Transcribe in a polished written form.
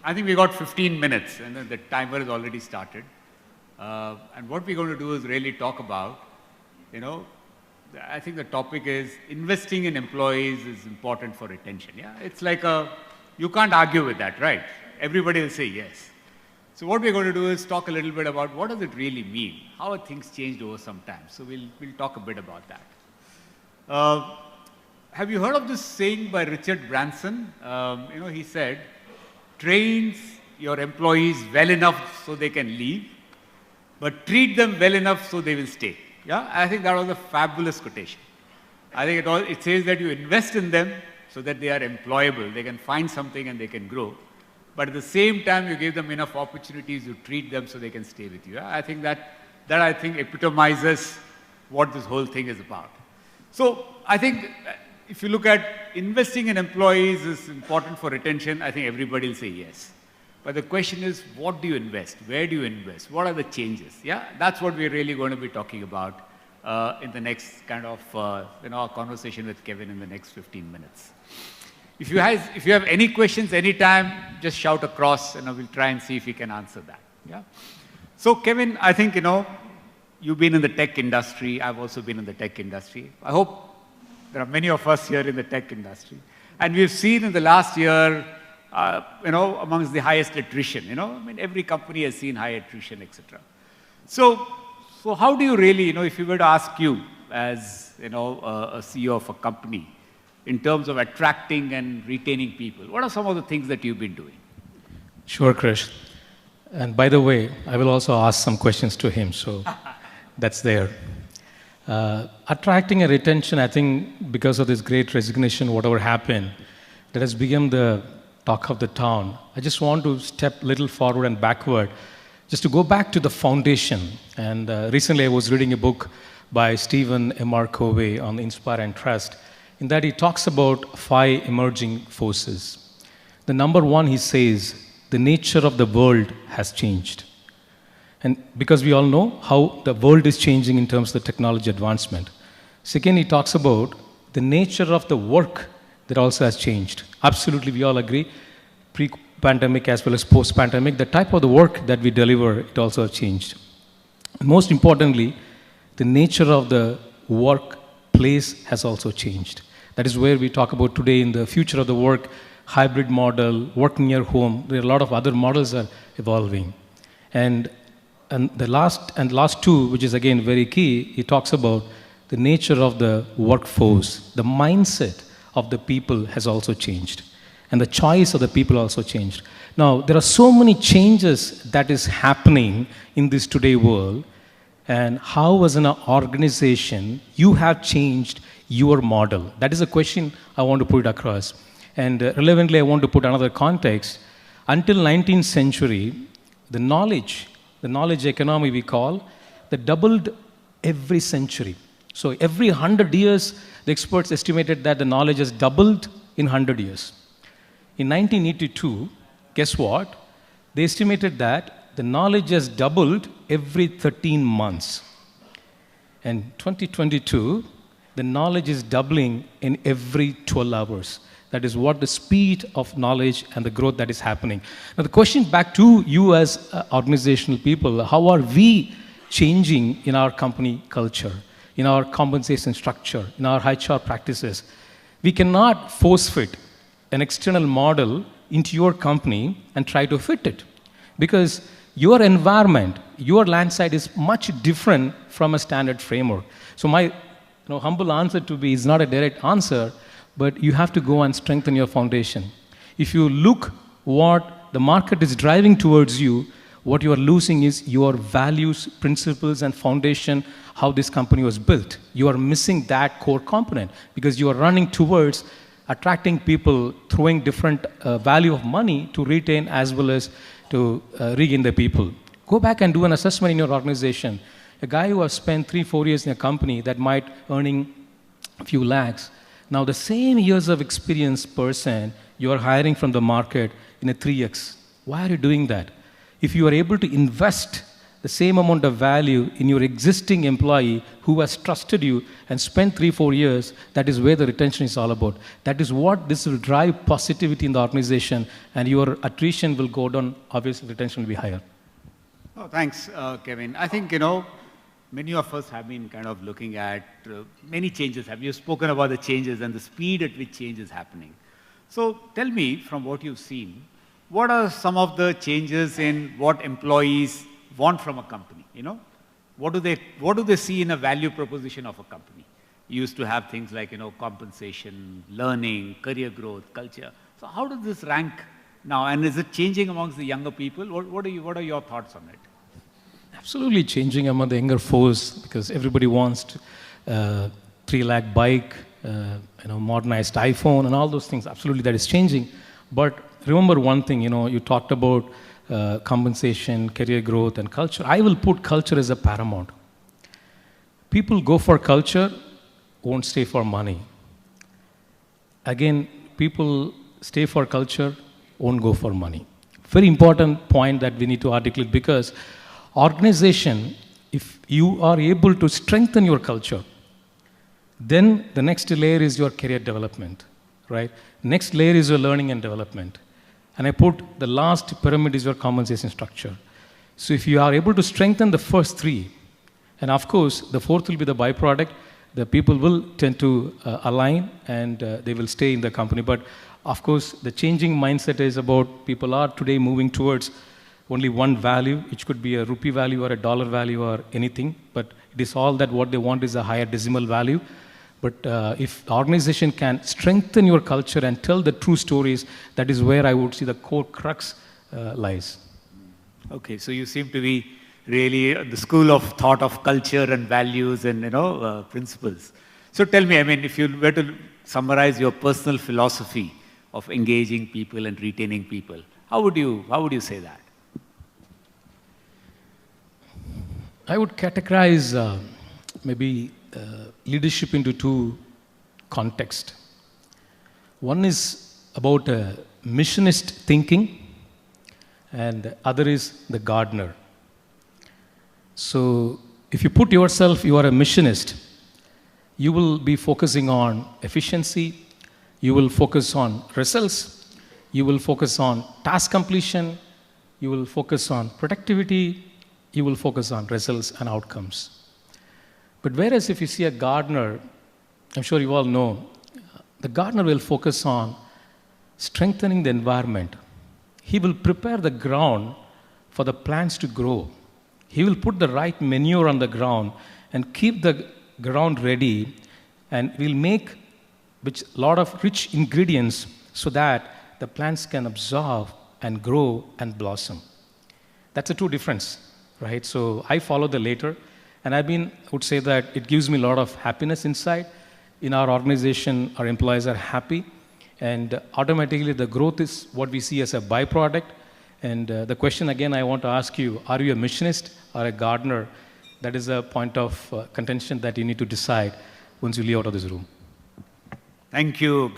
I think we got 15 minutes, and the timer has already started. And what we're going to do is really talk about, I think the topic is investing in employees is important for retention. Yeah, it's like you can't argue with that, right? Everybody will say yes. So what we're going to do is talk a little bit about what does it really mean? How have things changed over some time? So we'll talk a bit about that. Have you heard of this saying by Richard Branson? He said, train your employees well enough so they can leave, but treat them well enough so they will stay. Yeah, I think that was a fabulous quotation. I think it says that you invest in them so that they are employable, they can find something and they can grow. But at the same time, you give them enough opportunities, you treat them so they can stay with you. Yeah? I think that I think epitomizes what this whole thing is about. So I think if you look at investing in employees is important for retention, I think everybody will say yes. But the question is, what do you invest? Where do you invest? What are the changes? Yeah, that's what we're really going to be talking about in the next kind of our conversation with Kevin in the next 15 minutes. If you have any questions anytime, just shout across, and we'll try and see if we can answer that. Yeah. So Kevin, I think you've been in the tech industry. I've also been in the tech industry. I hope there are many of us here in the tech industry, and we've seen in the last year, amongst the highest attrition. Every company has seen high attrition, etc. So how do you really, if you were to ask you as a CEO of a company, in terms of attracting and retaining people, what are some of the things that you've been doing? Sure, Krish. And by the way, I will also ask some questions to him, so that's there. Attracting and retention, I think, because of this great resignation, whatever happened, that has become the talk of the town. I just want to step a little forward and backward, just to go back to the foundation. And recently I was reading a book by Stephen M.R. Covey on Inspire and Trust. In that he talks about 5 emerging forces. The number 1, he says, the nature of the world has changed. And because we all know how the world is changing in terms of the technology advancement. Second, he talks about the nature of the work that also has changed. Absolutely, we all agree. Pre-pandemic as well as post-pandemic, the type of the work that we deliver, it also has changed. And most importantly, the nature of the workplace has also changed. That is where we talk about today in the future of the work, hybrid model, work near home. There are a lot of other models are evolving. And the last 2, which is again very key, he talks about the nature of the workforce. The mindset of the people has also changed. And the choice of the people also changed. Now, there are so many changes that is happening in this today world. And how as an organization, you have changed your model? That is a question I want to put across. And relevantly, I want to put another context. Until 19th century, the knowledge economy we call, that doubled every century. So every 100 years, the experts estimated that the knowledge has doubled in 100 years. In 1982, guess what? They estimated that the knowledge has doubled every 13 months. And 2022, the knowledge is doubling in every 12 hours. That is what the speed of knowledge and the growth that is happening. Now the question back to you as organizational people, how are we changing in our company culture, in our compensation structure, in our HR practices? We cannot force fit an external model into your company and try to fit it. Because your environment, your landside is much different from a standard framework. So my humble answer to be is not a direct answer, but you have to go and strengthen your foundation. If you look what the market is driving towards you, what you are losing is your values, principles, and foundation, how this company was built. You are missing that core component because you are running towards attracting people, throwing different value of money to retain as well as to regain the people. Go back and do an assessment in your organization. A guy who has spent 3-4 years in a company that might earning a few lakhs, now the same years of experience person you are hiring from the market in a 3x. Why are you doing that? If you are able to invest the same amount of value in your existing employee who has trusted you and spent 3-4 years, that is where the retention is all about. That is what this will drive positivity in the organization, and your attrition will go down, obviously retention will be higher. Oh, thanks, Kevin. I think, many of us have been kind of looking at many changes. Have you spoken about the changes and the speed at which change is happening? So tell me, from what you've seen, what are some of the changes in what employees want from a company? What do they see in a value proposition of a company? You used to have things like, compensation, learning, career growth, culture. So how does this rank now? And is it changing amongst the younger people? What are your thoughts on it? Absolutely changing among the younger force, because everybody wants 3 lakh bike, modernized iPhone and all those things. Absolutely, that is changing. But remember one thing, you talked about compensation, career growth, and culture. I will put culture as a paramount. People go for culture, won't stay for money. Again, people stay for culture, won't go for money. Very important point that we need to articulate, because organization, if you are able to strengthen your culture, then the next layer is your career development, right? Next layer is your learning and development. And I put the last pyramid is your compensation structure. So if you are able to strengthen the first 3, and of course, the 4th will be the byproduct, the people will tend to align and they will stay in the company. But of course, the changing mindset is about people are today moving towards only one value, which could be a rupee value or a dollar value or anything, but it is all that what they want is a higher decimal value. But if the organization can strengthen your culture and tell the true stories, that is where I would see the core crux lies. Okay, so you seem to be really the school of thought of culture and values and principles. So tell me, if you were to summarize your personal philosophy of engaging people and retaining people, how would you say that? I would categorize maybe leadership into 2 contexts. One is about missionist thinking, and other is the gardener. So if you put yourself, you are a missionist, you will be focusing on efficiency, you will focus on results, you will focus on task completion, you will focus on productivity, you will focus on results and outcomes. But whereas if you see a gardener, I'm sure you all know, the gardener will focus on strengthening the environment. He will prepare the ground for the plants to grow. He will put the right manure on the ground and keep the ground ready, and will make a lot of rich ingredients so that the plants can absorb and grow and blossom. That's a true difference, right? So I follow the latter. And I would say that it gives me a lot of happiness inside. In our organization, our employees are happy, and automatically the growth is what we see as a byproduct. And the question again I want to ask you, are you a missionist or a gardener? That is a point of contention that you need to decide once you leave out of this room. Thank you.